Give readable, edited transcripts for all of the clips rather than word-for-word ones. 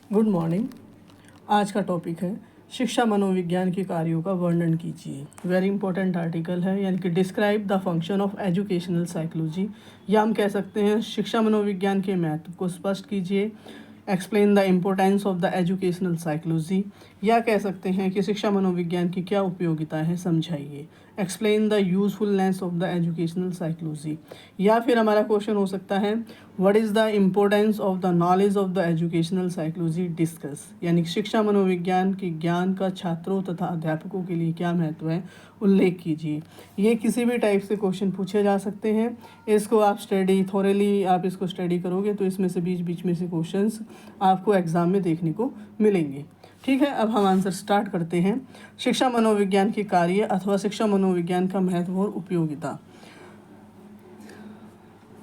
Good morning. आज का topic है शिक्षा मनोविज्ञान के कार्यों का वर्णन कीजिए। वेरी इंपॉर्टेंट आर्टिकल है, यानी कि describe the function of educational psychology, या हम कह सकते हैं शिक्षा मनोविज्ञान के महत्व को स्पष्ट कीजिए। Explain the importance of the educational psychology, या कह सकते हैं कि शिक्षा मनोविज्ञान की क्या उपयोगिता है समझाइए। Explain the usefulness of the educational psychology, या फिर हमारा क्वेश्चन हो सकता है what is the importance of the knowledge of the educational psychology discuss, यानी शिक्षा मनोविज्ञान के ज्ञान का छात्रों तथा अध्यापकों के लिए क्या महत्व है उल्लेख कीजिए। ये किसी भी टाइप से क्वेश्चन पूछे जा सकते हैं। इसको आप थोरेली आप इसको स्टडी करोगे तो इसमें से बीच बीच में से क्वेश्चंस आपको एग्ज़ाम में देखने को मिलेंगे। ठीक है, अब हम आंसर स्टार्ट करते हैं। शिक्षा मनोविज्ञान के कार्य अथवा शिक्षा मनोविज्ञान का महत्व और उपयोगिता।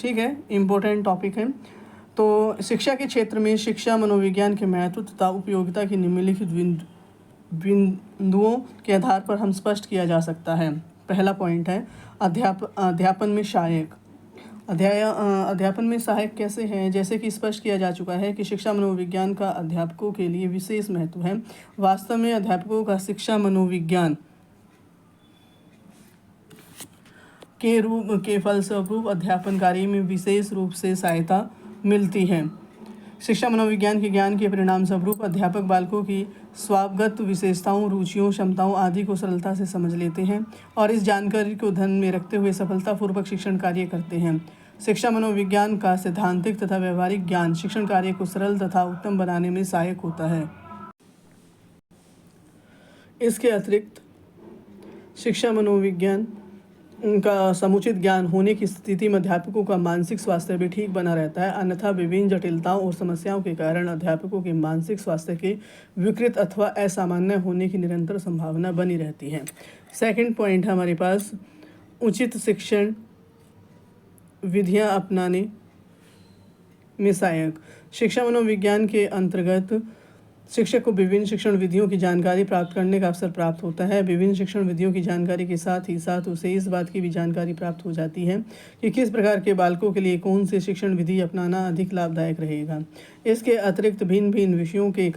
ठीक है, इम्पोर्टेंट टॉपिक है। तो शिक्षा के क्षेत्र में शिक्षा मनोविज्ञान के महत्व तथा उपयोगिता की निम्नलिखित बिंदुओं के आधार पर हम स्पष्ट किया जा सकता है। पहला पॉइंट है अध्यापन में सहायक। अध्यापन में सहायक कैसे हैं? जैसे कि स्पष्ट किया जा चुका है कि शिक्षा मनोविज्ञान का अध्यापकों के लिए विशेष महत्व है। वास्तव में अध्यापकों का शिक्षा मनोविज्ञान के फलस्वरूप अध्यापन कार्य में विशेष रूप से सहायता मिलती है। शिक्षा मनोविज्ञान के ज्ञान के परिणाम स्वरूप अध्यापक बालकों की स्वभावगत विशेषताओं, रुचियों, क्षमताओं आदि को सरलता से समझ लेते हैं और इस जानकारी को ध्यान में रखते हुए सफलतापूर्वक शिक्षण कार्य करते हैं। शिक्षा मनोविज्ञान का सैद्धांतिक तथा व्यवहारिक ज्ञान शिक्षण कार्य को सरल तथा उत्तम बनाने में सहायक होता है। इसके अतिरिक्त शिक्षा मनोविज्ञान का समुचित ज्ञान होने की स्थिति में अध्यापकों का मानसिक स्वास्थ्य भी ठीक बना रहता है, अन्यथा विभिन्न जटिलताओं और समस्याओं के कारण अध्यापकों के मानसिक स्वास्थ्य के विकृत अथवा असामान्य होने की निरंतर संभावना बनी रहती है। सेकंड पॉइंट है हमारे पास उचित शिक्षण विधियां अपनाने में सहायक। शिक्षा मनोविज्ञान के अंतर्गत शिक्षक को विभिन्न शिक्षण विधियों की जानकारी प्राप्त करने का अवसर प्राप्त होता है। विभिन्न शिक्षण विधियों की जानकारी के साथ ही साथ उसे इस बात की भी जानकारी प्राप्त हो जाती है कि किस प्रकार के बालकों के लिए कौन सी शिक्षण विधि अपनाना अधिक लाभदायक रहेगा। इसके अतिरिक्त भिन्न भिन्न विषयों के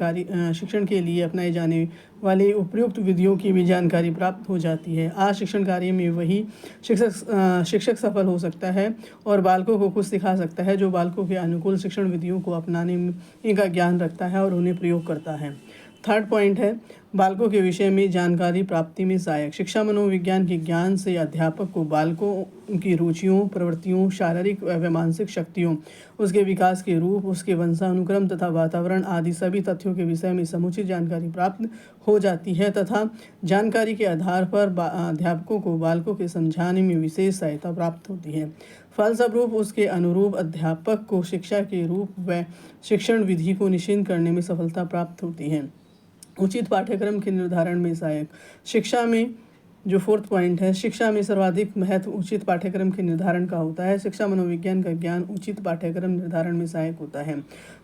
शिक्षण के लिए अपनाए जाने वाली उपयुक्त विधियों की भी जानकारी प्राप्त हो जाती है। आज शिक्षण कार्य में वही शिक्षक सफल हो सकता है और बालकों को कुछ सिखा सकता है जो बालकों के अनुकूल शिक्षण विधियों को अपनाने का ज्ञान रखता है और उन्हें प्रयोग करता है। थर्ड पॉइंट है बालकों के विषय में जानकारी प्राप्ति में सहायक। शिक्षा मनोविज्ञान के ज्ञान से अध्यापक को बालकों की रुचियों, प्रवृत्तियों, शारीरिक व मानसिक शक्तियों, उसके विकास के रूप, उसके वंशानुक्रम तथा वातावरण आदि सभी तथ्यों के विषय में समुचित जानकारी प्राप्त हो जाती है तथा जानकारी के आधार पर अध्यापकों को बालकों के समझाने में विशेष सहायता प्राप्त होती है। फलस्वरूप उसके अनुरूप अध्यापक को शिक्षा के रूप व शिक्षण विधि को निश्चित करने में सफलता प्राप्त होती है। उचित पाठ्यक्रम के निर्धारण में सहायक। शिक्षा में जो फोर्थ पॉइंट है, शिक्षा में सर्वाधिक महत्व उचित पाठ्यक्रम के निर्धारण का होता है। शिक्षा मनोविज्ञान का ज्ञान उचित पाठ्यक्रम निर्धारण में सहायक होता है।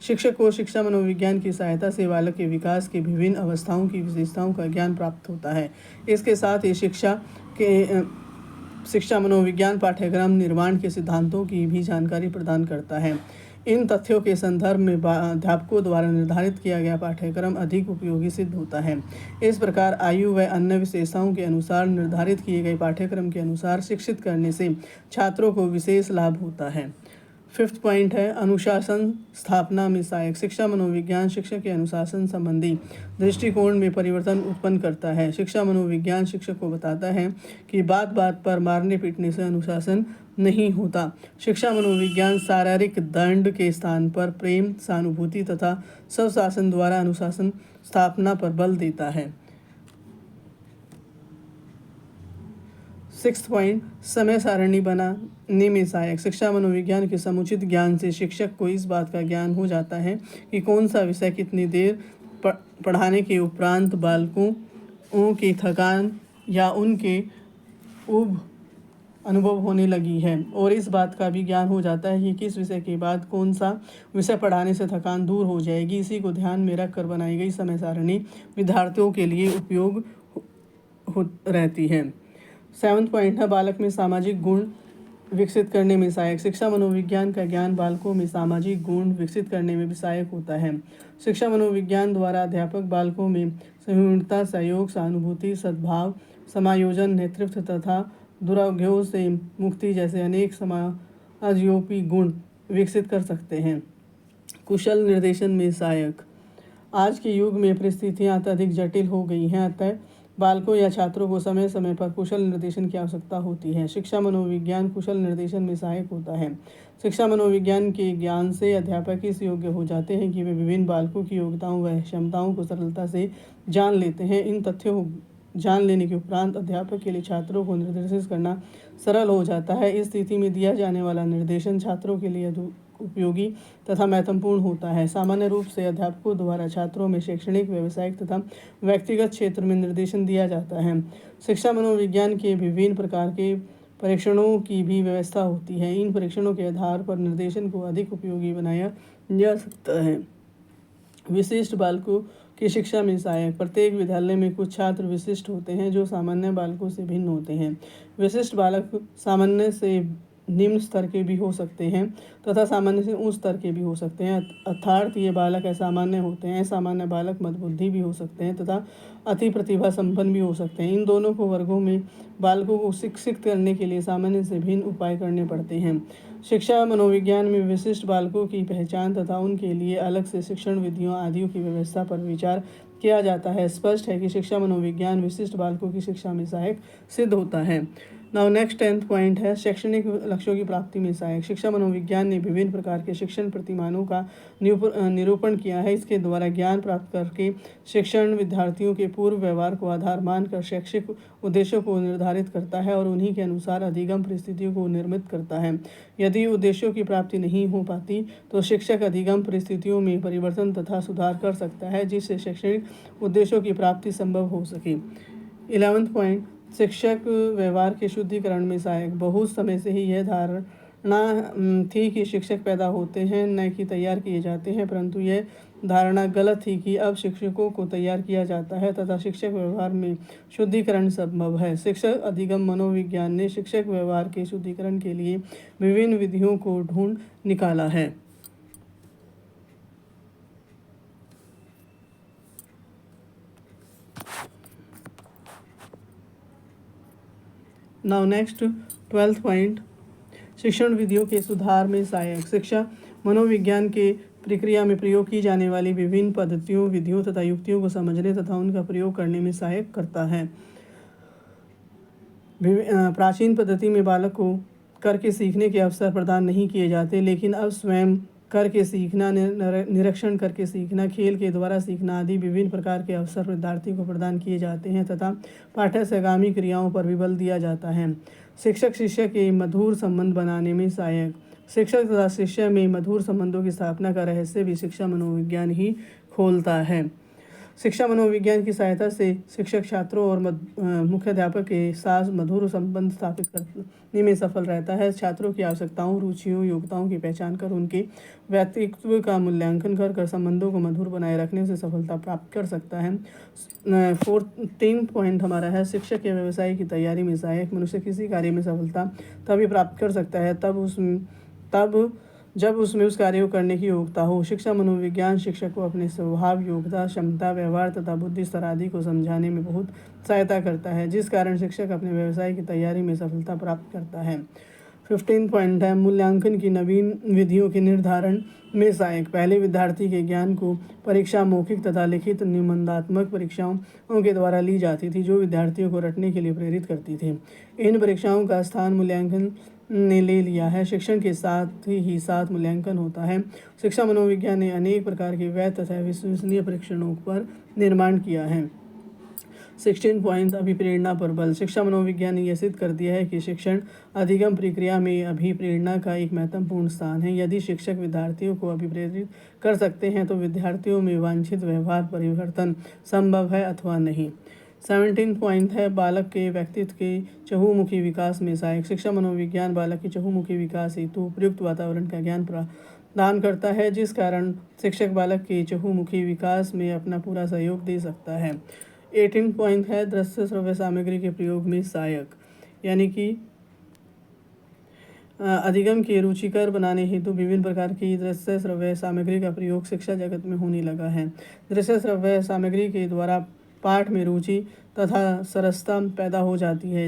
शिक्षक को शिक्षा मनोविज्ञान की सहायता से बालक के विकास के विभिन्न अवस्थाओं की विशेषताओं का ज्ञान प्राप्त होता है। इसके साथ ही शिक्षा मनोविज्ञान पाठ्यक्रम निर्माण के सिद्धांतों की भी जानकारी प्रदान करता है। इन तथ्यों के संदर्भ में अध्यापकों द्वारा निर्धारित किया गया पाठ्यक्रम अधिक उपयोगी सिद्ध होता है। इस प्रकार आयु व अन्य विशेषताओं के अनुसार निर्धारित किए गए पाठ्यक्रम के अनुसार शिक्षित करने से छात्रों को विशेष लाभ होता है। फिफ्थ पॉइंट है अनुशासन स्थापना में सहायक। शिक्षा मनोविज्ञान शिक्षक के अनुशासन संबंधी दृष्टिकोण में परिवर्तन उत्पन्न करता है। शिक्षा मनोविज्ञान शिक्षक को बताता है कि बात बात पर मारने पीटने से अनुशासन नहीं होता। शिक्षा मनोविज्ञान शारीरिक दंड के स्थान पर प्रेम, सहानुभूति तथा स्वशासन द्वारा अनुशासन स्थापना पर बल देता है। सिक्स्थ पॉइंट समय सारणी बनाने में सहायक। शिक्षा मनोविज्ञान के समुचित ज्ञान से शिक्षक को इस बात का ज्ञान हो जाता है कि कौन सा विषय कितनी देर पढ़ाने के उपरांत बालकों की थकान या उनके उब अनुभव होने लगी है, और इस बात का भी ज्ञान हो जाता है कि किस विषय के बाद कौन सा विषय पढ़ाने से थकान दूर हो जाएगी। इसी को ध्यान में रखकर बनाई गई समय सारणी विद्यार्थियों के लिए उपयोग रहती है। सेवन्थ पॉइंट है बालक में सामाजिक गुण विकसित करने में सहायक। शिक्षा मनोविज्ञान का ज्ञान बालकों में सामाजिक गुण विकसित करने में भी सहायक होता है। शिक्षा मनोविज्ञान द्वारा अध्यापक बालकों में सहिष्णुता, सहयोग, सहानुभूति, सद्भाव, समायोजन, नेतृत्व तथा दुराग्रहों से मुक्ति जैसे अनेक समाजोपयोगी गुण विकसित कर सकते हैं। कुशल निर्देशन में सहायक। आज के युग में परिस्थितियाँ अत्यधिक जटिल हो गई हैं, अतः बालकों या छात्रों को समय समय पर कुशल निर्देशन की आवश्यकता होती है। शिक्षा मनोविज्ञान कुशल निर्देशन में सहायक होता है। शिक्षा मनोविज्ञान के ज्ञान से अध्यापक इस योग्य हो जाते हैं कि वे विभिन्न बालकों की योग्यताओं व क्षमताओं को सरलता से जान लेते हैं। इन तथ्यों को जान लेने के उपरांत अध्यापक के लिए छात्रों को निर्देशित करना सरल हो जाता है। इस स्थिति में दिया जाने वाला निर्देशन छात्रों के लिए उपयोगी तथा महत्वपूर्ण होता है। सामान्य रूप से अध्यापकों द्वारा छात्रों में शैक्षणिक, व्यावसायिक तथा व्यक्तिगत क्षेत्र में निर्देशन दिया जाता है। शिक्षा मनोविज्ञान के विभिन्न प्रकार के परीक्षणों की भी व्यवस्था होती है। इन परीक्षणों के आधार पर निर्देशन को अधिक उपयोगी बनाया जा सकता है। विशिष्ट बालकों की शिक्षा में सहायक। प्रत्येक विद्यालय में कुछ छात्र विशिष्ट होते हैं जो सामान्य बालकों से भिन्न होते हैं। विशिष्ट बालक सामान्य से निम्न स्तर के भी हो सकते हैं तथा सामान्य से उच्च स्तर के भी हो सकते हैं। अर्थात ये बालक असामान्य होते हैं। सामान्य बालक मंदबुद्धि भी हो सकते हैं तथा अति प्रतिभा संपन्न भी हो सकते हैं। इन दोनों को वर्गों में बालकों को शिक्षित करने के लिए सामान्य से भिन्न उपाय करने पड़ते हैं। शिक्षा मनोविज्ञान में विशिष्ट बालकों की पहचान तथा उनके लिए अलग से शिक्षण विधियों आदि की व्यवस्था पर विचार किया जाता है। स्पष्ट है कि शिक्षा मनोविज्ञान विशिष्ट बालकों की शिक्षा में सहायक सिद्ध होता है। नाउ नेक्स्ट 10th पॉइंट है शैक्षणिक लक्ष्यों की प्राप्ति में सहायक। शिक्षा मनोविज्ञान ने विभिन्न प्रकार के शिक्षण प्रतिमानों का निरूपण किया है। इसके द्वारा ज्ञान प्राप्त करके शिक्षण विद्यार्थियों के पूर्व व्यवहार को आधार मानकर शैक्षिक उद्देश्यों को निर्धारित करता है और उन्हीं के अनुसार अधिगम परिस्थितियों को निर्मित करता है। यदि उद्देश्यों की प्राप्ति नहीं हो पाती तो शिक्षक अधिगम परिस्थितियों में परिवर्तन तथा सुधार कर सकता है जिससे शैक्षणिक उद्देश्यों की प्राप्ति संभव हो सके। 11th पॉइंट शिक्षक व्यवहार के शुद्धिकरण में सहायक। बहुत समय से ही यह धारणा थी कि शिक्षक पैदा होते हैं न कि तैयार किए जाते हैं, परंतु यह धारणा गलत थी कि अब शिक्षकों को तैयार किया जाता है तथा शिक्षक व्यवहार में शुद्धिकरण संभव है। शिक्षक अधिगम मनोविज्ञान ने शिक्षक व्यवहार के शुद्धिकरण के लिए विभिन्न विधियों को ढूंढ निकाला है। नाउ नेक्स्ट 12th पॉइंट शिक्षण विधियों के सुधार में सहायक। शिक्षा मनोविज्ञान के प्रक्रिया में प्रयोग की जाने वाली विभिन्न पद्धतियों, विधियों तथा युक्तियों को समझने तथा उनका प्रयोग करने में सहायक करता है। प्राचीन पद्धति में बालक को करके सीखने के अवसर प्रदान नहीं किए जाते, लेकिन अब स्वयं करके सीखना, निरीक्षण करके सीखना, खेल के द्वारा सीखना आदि विभिन्न प्रकार के अवसर विद्यार्थी को प्रदान किए जाते हैं तथा पाठ्य सहगामी क्रियाओं पर भी बल दिया जाता है। शिक्षक शिष्य के मधुर संबंध बनाने में सहायक। शिक्षक तथा शिष्य में मधुर संबंधों की स्थापना का रहस्य भी शिक्षा मनोविज्ञान ही खोलता है। शिक्षा मनोविज्ञान की सहायता से शिक्षक छात्रों और मुख्याध्यापक के साथ मधुर संबंध स्थापित करने में सफल रहता है। छात्रों की आवश्यकताओं, रुचियों, योग्यताओं की पहचान कर उनके व्यक्तित्व का मूल्यांकन कर संबंधों को मधुर बनाए रखने से सफलता प्राप्त कर सकता है। 14th पॉइंट हमारा है शिक्षक के व्यवसाय की तैयारी में सहायक। मनुष्य किसी कार्य में सफलता तभी प्राप्त कर सकता है जब उसमें उस कार्य को करने की योग्यता हो। शिक्षा मनोविज्ञान शिक्षक को अपने स्वभाव, योग्यता, क्षमता, व्यवहार तथा बुद्धि स्तर आदि को समझाने में बहुत सहायता करता है, जिस कारण शिक्षक अपने व्यवसाय की तैयारी में सफलता प्राप्त करता है। 15th पॉइंट है मूल्यांकन की नवीन विधियों के निर्धारण में सहायक। पहले विद्यार्थी के ज्ञान को परीक्षा, मौखिक तथा लिखित निबंधात्मक परीक्षाओं के द्वारा ली जाती थी, जो विद्यार्थियों को रटने के लिए प्रेरित करती थी। इन परीक्षाओं का स्थान मूल्यांकन ने ले लिया है। शिक्षण के साथ ही साथ मूल्यांकन होता है। शिक्षा मनोविज्ञान ने अनेक प्रकार के वैध तथा विश्वसनीय परीक्षणों पर निर्माण किया है। 16 पॉइंट अभिप्रेरणा पर बल। शिक्षा मनोविज्ञान ने यह सिद्ध कर दिया है कि शिक्षण अधिगम प्रक्रिया में अभिप्रेरणा का एक महत्वपूर्ण स्थान है। यदि शिक्षक विद्यार्थियों को अभिप्रेरित कर सकते हैं तो विद्यार्थियों में वांछित व्यवहार परिवर्तन संभव है अथवा नहीं। 17 पॉइंट है बालक के व्यक्तित्व के चहुमुखी विकास में सहायक। शिक्षा मनोविज्ञान बालक के चहुमुखी विकास हेतु उपयुक्त वातावरण का ज्ञान प्रदान करता है, जिस कारण शिक्षक बालक के चहुमुखी विकास में अपना पूरा सहयोग दे सकता है। 18 पॉइंट है दृश्य श्रव्य सामग्री के प्रयोग में सहायक, यानी कि अधिगम के रुचिकर बनाने हेतु विभिन्न प्रकार की दृश्य श्रव्य सामग्री का प्रयोग शिक्षा जगत में होने लगा है। दृश्य श्रव्य सामग्री के द्वारा पाठ में रुचि तथा सरसता पैदा हो जाती है,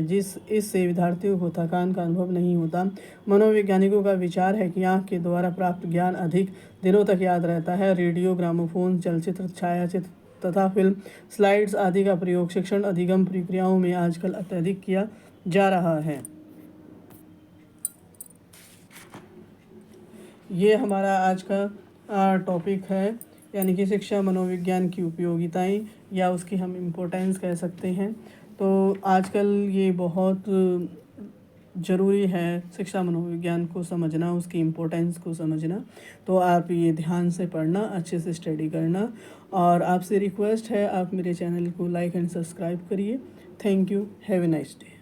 इससे विद्यार्थियों को थकान का अनुभव नहीं होता। मनोवैज्ञानिकों का विचार है कि आँख के द्वारा प्राप्त ज्ञान अधिक दिनों तक याद रहता है। रेडियो, ग्रामोफोन, चलचित्र, छायाचित्र तथा फिल्म, स्लाइड्स आदि का प्रयोग शिक्षण अधिगम प्रक्रियाओं में आजकल अत्यधिक किया जा रहा है। ये हमारा आज का टॉपिक है, यानी कि शिक्षा मनोविज्ञान की उपयोगिताएं या उसकी हम इम्पोर्टेंस कह सकते हैं। तो आजकल ये बहुत ज़रूरी है शिक्षा मनोविज्ञान को समझना, उसकी इम्पोर्टेंस को समझना। तो आप ये ध्यान से पढ़ना, अच्छे से स्टडी करना, और आपसे रिक्वेस्ट है आप मेरे चैनल को लाइक एंड सब्सक्राइब करिए। Thank you, have a nice day.